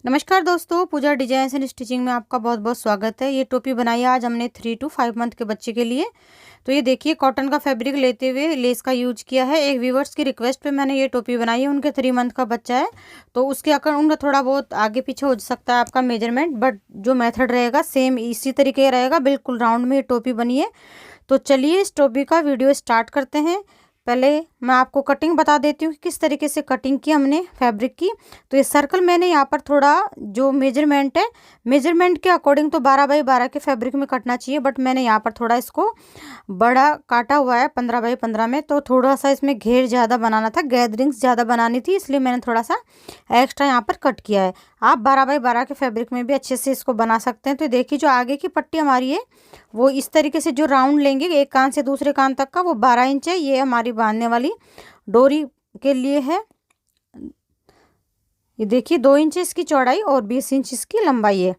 नमस्कार दोस्तों, पूजा design and stitching में आपका बहुत बहुत स्वागत है। ये टोपी बनाई है आज हमने 3 to 5 मंथ के बच्चे के लिए। तो ये देखिए, कॉटन का फैब्रिक लेते हुए लेस का यूज किया है। एक व्यूवर्स की रिक्वेस्ट पे मैंने ये टोपी बनाई है। उनके 3 मंथ का बच्चा है, तो उसके अकॉर्डिंग उनका थोड़ा बहुत आगे पीछे हो सकता है आपका मेजरमेंट, बट जो मेथड रहेगा सेम इसी तरीके का रहेगा। बिल्कुल राउंड में ये टोपी बनी है। तो चलिए इस टोपी का वीडियो स्टार्ट करते हैं। पहले मैं आपको कटिंग बता देती हूँ कि किस तरीके से कटिंग की हमने फैब्रिक की। तो ये सर्कल मैंने यहाँ पर थोड़ा जो मेजरमेंट है, मेजरमेंट के अकॉर्डिंग तो 12 बाई 12 के फैब्रिक में कटना चाहिए, बट मैंने यहाँ पर थोड़ा इसको बड़ा काटा हुआ है 15 बाई 15 में। तो थोड़ा सा इसमें घेर ज़्यादा बनाना था, गैदरिंग्स ज़्यादा बनानी थी, इसलिए मैंने थोड़ा सा एक्स्ट्रा यहाँ पर कट किया है। आप 12 बाई 12 के फैब्रिक में भी अच्छे से इसको बना सकते हैं। तो देखिए, जो आगे की पट्टी हमारी है वो इस तरीके से जो राउंड लेंगे एक कान से दूसरे कान तक का, वो 12 इंच है। ये हमारी बांधने वाली डोरी के लिए है। ये देखिए 2 इंच इसकी चौड़ाई और 20 इंच इसकी लंबाई है।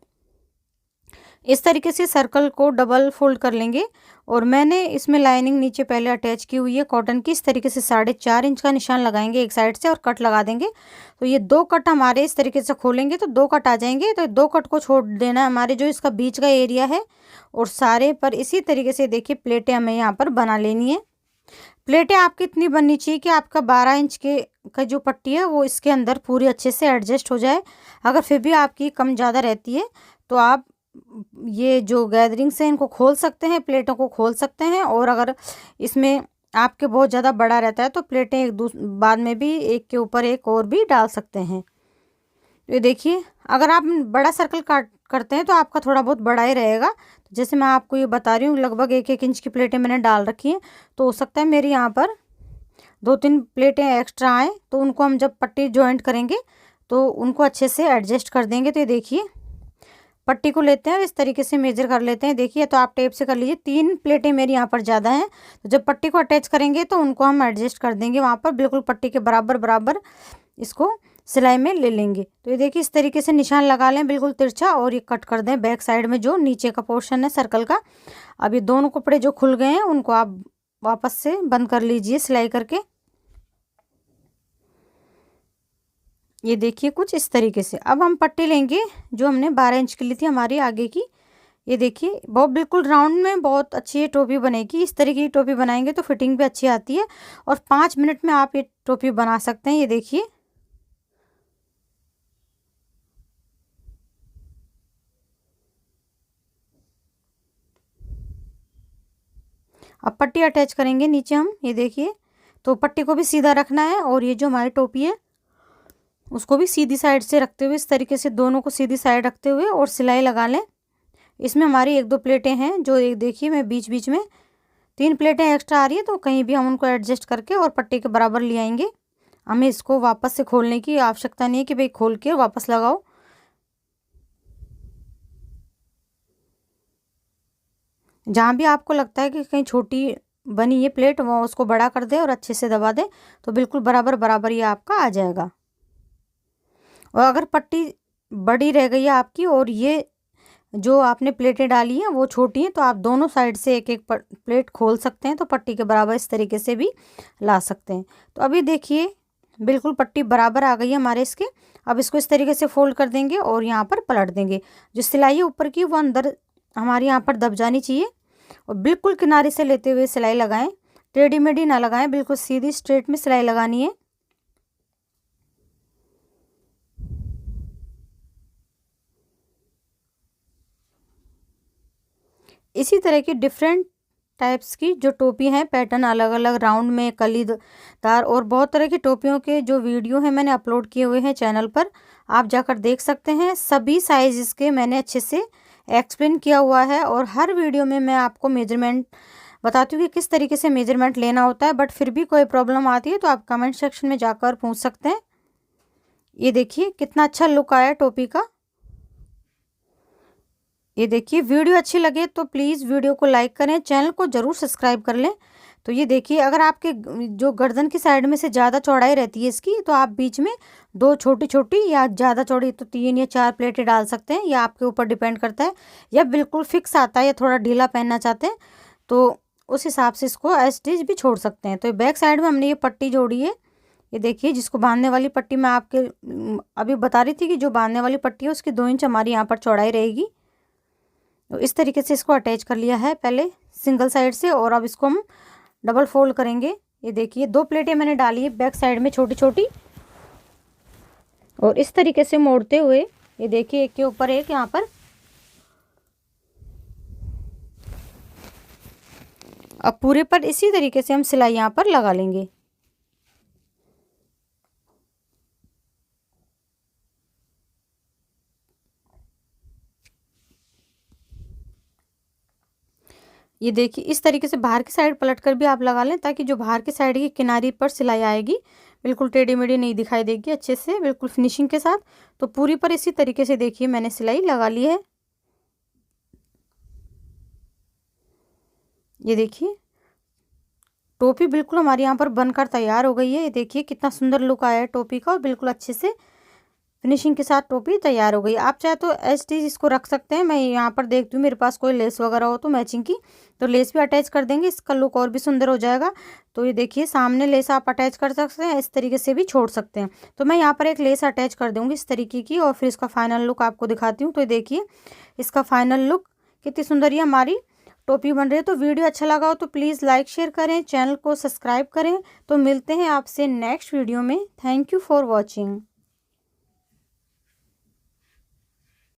इस तरीके से सर्कल को डबल फोल्ड कर लेंगे। और मैंने इसमें लाइनिंग नीचे पहले अटैच की हुई है कॉटन की। इस तरीके से 4.5 इंच का निशान लगाएंगे एक साइड से और कट लगा देंगे। तो ये 2 कट हमारे इस तरीके से खोलेंगे तो 2 कट आ जाएंगे। तो 2 कट को छोड़ देना है हमारे जो इसका बीच का एरिया है। और सारे पर इसी तरीके से देखिए प्लेटें हमें यहाँ पर बना लेनी है। प्लेटें आपकी इतनी बननी चाहिए कि आपका 12 इंच के का जो पट्टी है वो इसके अंदर पूरी अच्छे से एडजस्ट हो जाए। अगर फिर भी आपकी कम ज़्यादा रहती है तो आप ये जो गैदरिंग्स हैं इनको खोल सकते हैं, प्लेटों को खोल सकते हैं। और अगर इसमें आपके बहुत ज़्यादा बड़ा रहता है तो प्लेटें एक बाद में भी एक के ऊपर एक और भी डाल सकते हैं। ये देखिए, अगर आप बड़ा सर्कल काट करते हैं तो आपका थोड़ा बहुत बड़ा ही रहेगा। तो जैसे मैं आपको ये बता रही हूँ, लगभग 1-1 इंच की प्लेटें मैंने डाल रखी हैं। तो हो सकता है मेरी यहाँ पर 2-3 प्लेटें एक्स्ट्रा आएँ, तो उनको हम जब पट्टी जॉइंट करेंगे तो उनको अच्छे से एडजस्ट कर देंगे। तो ये देखिए, पट्टी को लेते हैं और इस तरीके से मेजर कर लेते हैं। देखिए, तो आप टेप से कर लीजिए। 3 प्लेटें मेरी यहाँ पर ज़्यादा हैं, तो जब पट्टी को अटैच करेंगे तो उनको हम एडजस्ट कर देंगे वहाँ पर बिल्कुल पट्टी के बराबर बराबर इसको सिलाई में ले लेंगे। तो ये देखिए, इस तरीके से निशान लगा लें बिल्कुल तिरछा और ये कट कर दें बैक साइड में जो नीचे का पोर्शन है सर्कल का। अब ये दोनों कपड़े जो खुल गए हैं उनको आप वापस से बंद कर लीजिए सिलाई करके। ये देखिए कुछ इस तरीके से। अब हम पट्टी लेंगे जो हमने 12 इंच की ली थी हमारी आगे की। ये देखिए, बहुत बिल्कुल राउंड में बहुत अच्छी ये टोपी बनेगी। इस तरीके की टोपी बनाएंगे तो फिटिंग भी अच्छी आती है और 5 मिनट में आप ये टोपी बना सकते हैं। ये देखिए, अब पट्टी अटैच करेंगे नीचे हम। ये देखिए, तो पट्टी को भी सीधा रखना है और ये जो हमारी टोपी है उसको भी सीधी साइड से रखते हुए, इस तरीके से दोनों को सीधी साइड रखते हुए और सिलाई लगा लें। इसमें हमारी 1-2 प्लेटें हैं जो एक देखिए मैं बीच बीच में 3 प्लेटें एक्स्ट्रा आ रही है, तो कहीं भी हम उनको एडजस्ट करके और पट्टी के बराबर ले आएंगे। हमें इसको वापस से खोलने की आवश्यकता नहीं है कि भाई खोल के वापस लगाओ। जहाँ भी आपको लगता है कि कहीं छोटी बनी ये प्लेट, वो उसको बड़ा कर दे और अच्छे से दबा दे, तो बिल्कुल बराबर बराबर ये आपका आ जाएगा। और अगर पट्टी बड़ी रह गई है आपकी और ये जो आपने प्लेटें डाली हैं वो छोटी हैं, तो आप दोनों साइड से एक एक प्लेट खोल सकते हैं, तो पट्टी के बराबर इस तरीके से भी ला सकते हैं। तो अभी देखिए, बिल्कुल पट्टी बराबर आ गई है हमारे इसके। अब इसको इस तरीके से फोल्ड कर देंगे और यहाँ पर पलट देंगे। जो सिलाई है ऊपर की वो अंदर हमारी यहाँ पर दब जानी चाहिए। और बिल्कुल किनारे से लेते हुए सिलाई लगाएं, टेढ़ी मेढ़ी ना लगाएं, बिल्कुल सीधी स्ट्रेट में सिलाई लगानी है। इसी तरह की डिफरेंट टाइप्स की जो टोपी हैं, पैटर्न अलग अलग राउंड में, कलीदार और बहुत तरह की टोपियों के जो वीडियो हैं मैंने अपलोड किए हुए हैं चैनल पर, आप जाकर देख सकते हैं। सभी साइज़ के मैंने अच्छे से एक्सप्लेन किया हुआ है और हर वीडियो में मैं आपको मेजरमेंट बताती हूँ कि किस तरीके से मेजरमेंट लेना होता है। बट फिर भी कोई प्रॉब्लम आती है तो आप कमेंट सेक्शन में जाकर पूछ सकते हैं। ये देखिए कितना अच्छा लुक आया टोपी का। ये देखिए, वीडियो अच्छी लगे तो प्लीज़ वीडियो को लाइक करें, चैनल को ज़रूर सब्सक्राइब कर लें। तो ये देखिए, अगर आपके जो गर्दन की साइड में से ज़्यादा चौड़ाई रहती है इसकी, तो आप बीच में 2 छोटी छोटी या ज़्यादा चौड़ी तो 3 या 4 प्लेटें डाल सकते हैं, या आपके ऊपर डिपेंड करता है। या बिल्कुल फिक्स आता है या थोड़ा ढीला पहनना चाहते हैं तो उस हिसाब से इसको एज इट इज भी छोड़ सकते हैं। तो बैक साइड में हमने ये पट्टी जोड़ी है, ये देखिए, जिसको बांधने वाली पट्टी मैं आपके अभी बता रही थी कि जो बांधने वाली पट्टी है उसकी 2 इंच हमारी यहाँ पर चौड़ाई रहेगी। तो इस तरीके से इसको अटैच कर लिया है पहले सिंगल साइड से, और अब इसको हम डबल फोल्ड करेंगे। ये देखिए 2 प्लेटें मैंने डाली है बैक साइड में छोटी छोटी, और इस तरीके से मोड़ते हुए ये देखिए एक के ऊपर एक यहाँ पर। अब पूरे पर इसी तरीके से हम सिलाई यहाँ पर लगा लेंगे। ये देखिए इस तरीके से बाहर की साइड पलट कर भी आप लगा लें, ताकि जो बाहर की साइड की किनारी पर सिलाई आएगी बिल्कुल टेढ़ी मेढ़ी नहीं दिखाई देगी, अच्छे से बिल्कुल फिनिशिंग के साथ। तो पूरी पर इसी तरीके से देखिए मैंने सिलाई लगा ली है। ये देखिए टोपी बिल्कुल हमारी यहाँ पर बनकर तैयार हो गई है। ये देखिए कितना सुंदर लुक आया है टोपी का, और बिल्कुल अच्छे से फिनिशिंग के साथ टोपी तैयार हो गई। आप चाहे तो एज टीज इसको रख सकते हैं। मैं यहाँ पर देखती हूँ मेरे पास कोई लेस वगैरह हो तो मैचिंग की, तो लेस भी अटैच कर देंगे, इसका लुक और भी सुंदर हो जाएगा। तो ये देखिए सामने लेस आप अटैच कर सकते हैं, इस तरीके से भी छोड़ सकते हैं। तो मैं यहाँ पर एक लेस अटैच कर दूँगी इस तरीके की, और फिर इसका फाइनल लुक आपको दिखाती हूँ। तो देखिए इसका फाइनल लुक कितनी सुंदर ही हमारी टोपी बन रही है। तो वीडियो अच्छा लगा हो तो प्लीज़ लाइक शेयर करें, चैनल को सब्सक्राइब करें। तो मिलते हैं आपसे नेक्स्ट वीडियो में। Thank you for watching.